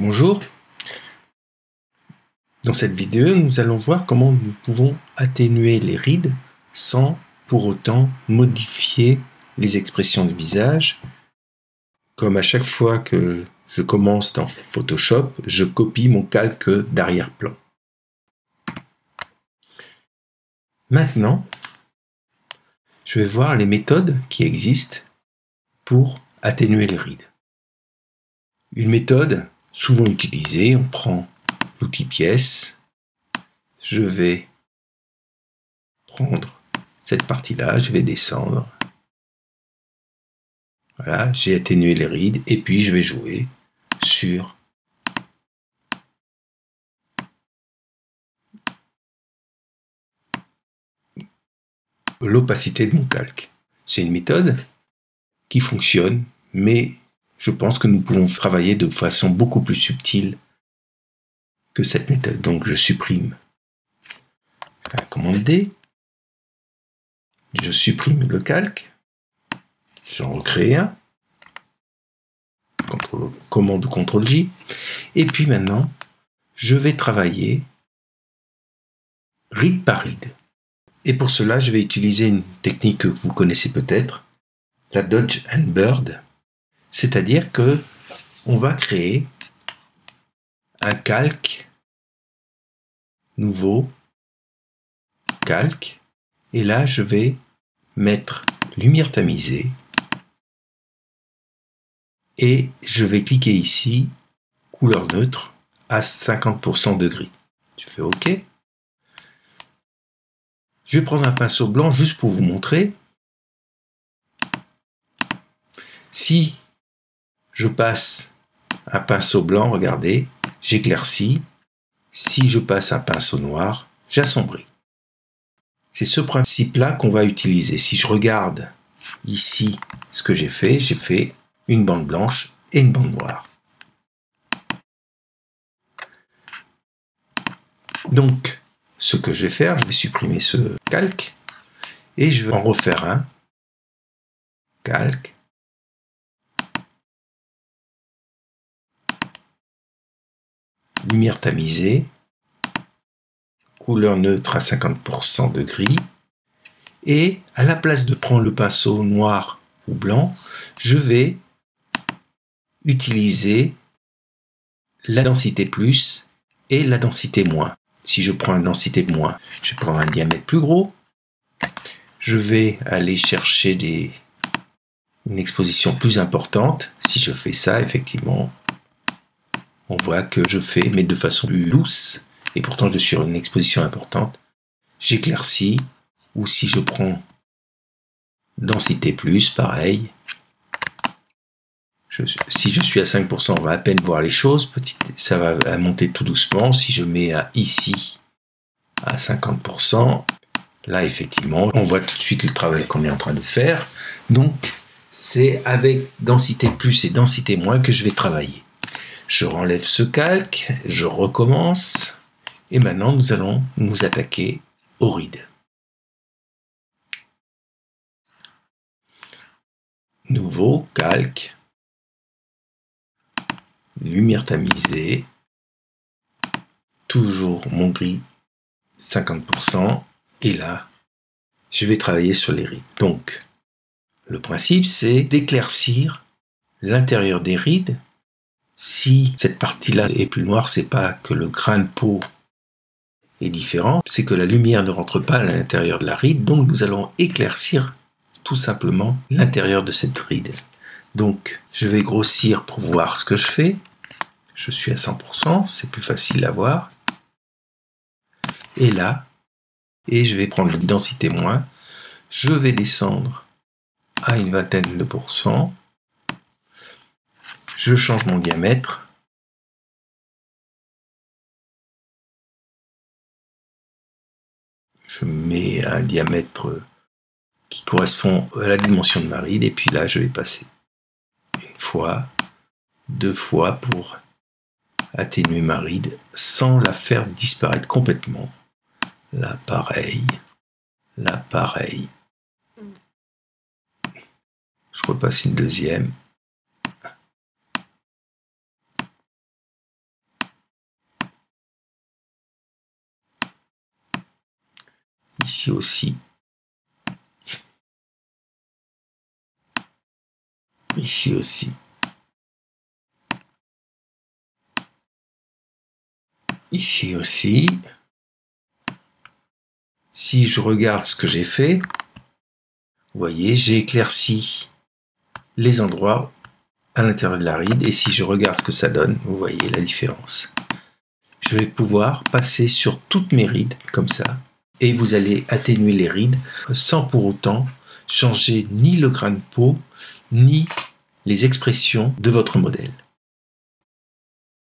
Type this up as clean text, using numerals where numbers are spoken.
Bonjour, dans cette vidéo nous allons voir comment nous pouvons atténuer les rides sans pour autant modifier les expressions du visage. Comme à chaque fois que je commence dans Photoshop, je copie mon calque d'arrière-plan. Maintenant, je vais voir les méthodes qui existent pour atténuer les rides. Une méthode souvent utilisée, on prend l'outil pièce, je vais prendre cette partie-là, je vais descendre. Voilà, j'ai atténué les rides et puis je vais jouer sur l'opacité de mon calque. C'est une méthode qui fonctionne, mais je pense que nous pouvons travailler de façon beaucoup plus subtile que cette méthode. Donc je supprime la commande D, je supprime le calque, j'en recrée un, commande ou CTRL J, et puis maintenant je vais travailler ride par ride. Et pour cela, je vais utiliser une technique que vous connaissez peut-être, la Dodge and Bird, c'est-à-dire que on va créer un calque nouveau, calque, et là je vais mettre lumière tamisée et je vais cliquer ici, couleur neutre à 50% de gris. Je fais OK. Je vais prendre un pinceau blanc juste pour vous montrer. Si je passe un pinceau blanc, regardez, j'éclaircis. Si je passe un pinceau noir, j'assombris. C'est ce principe-là qu'on va utiliser. Si je regarde ici ce que j'ai fait une bande blanche et une bande noire. Donc, ce que je vais faire, je vais supprimer ce calque et je vais en refaire un. Calque. Lumière tamisée. Couleur neutre à 50% de gris. Et à la place de prendre le pinceau noir ou blanc, je vais utiliser la densité plus et la densité moins. Si je prends une densité moins, je vais prendre un diamètre plus gros. Je vais aller chercher une exposition plus importante. Si je fais ça, effectivement, on voit que je fais, mais de façon plus douce, et pourtant je suis sur une exposition importante. J'éclaircis, ou si je prends densité plus, pareil. Si je suis à 5%, on va à peine voir les choses. Ça va monter tout doucement. Si je mets ici à 50%, là effectivement, on voit tout de suite le travail qu'on est en train de faire. Donc, c'est avec densité plus et densité moins que je vais travailler. Je renlève ce calque, je recommence. Et maintenant, nous allons nous attaquer aux rides. Nouveau calque. Lumière tamisée, toujours mon gris 50%, et là, je vais travailler sur les rides. Donc, le principe, c'est d'éclaircir l'intérieur des rides. Si cette partie-là est plus noire, c'est pas que le grain de peau est différent, c'est que la lumière ne rentre pas à l'intérieur de la ride, donc nous allons éclaircir tout simplement l'intérieur de cette ride. Donc, je vais grossir pour voir ce que je fais. Je suis à 100%, c'est plus facile à voir. Et là, je vais prendre la densité moins. Je vais descendre à une vingtaine de pourcents. Je change mon diamètre. Je mets un diamètre qui correspond à la dimension de ma ride. Et puis là, je vais passer une fois, deux fois pour atténuer ma ride sans la faire disparaître complètement. Là, pareil. Là, pareil. Je repasse une deuxième. ici aussi. Ici aussi. Ici aussi. Si je regarde ce que j'ai fait, vous voyez, j'ai éclairci les endroits à l'intérieur de la ride, et si je regarde ce que ça donne, vous voyez la différence. Je vais pouvoir passer sur toutes mes rides comme ça, et vous allez atténuer les rides sans pour autant changer ni le grain de peau, ni les expressions de votre modèle.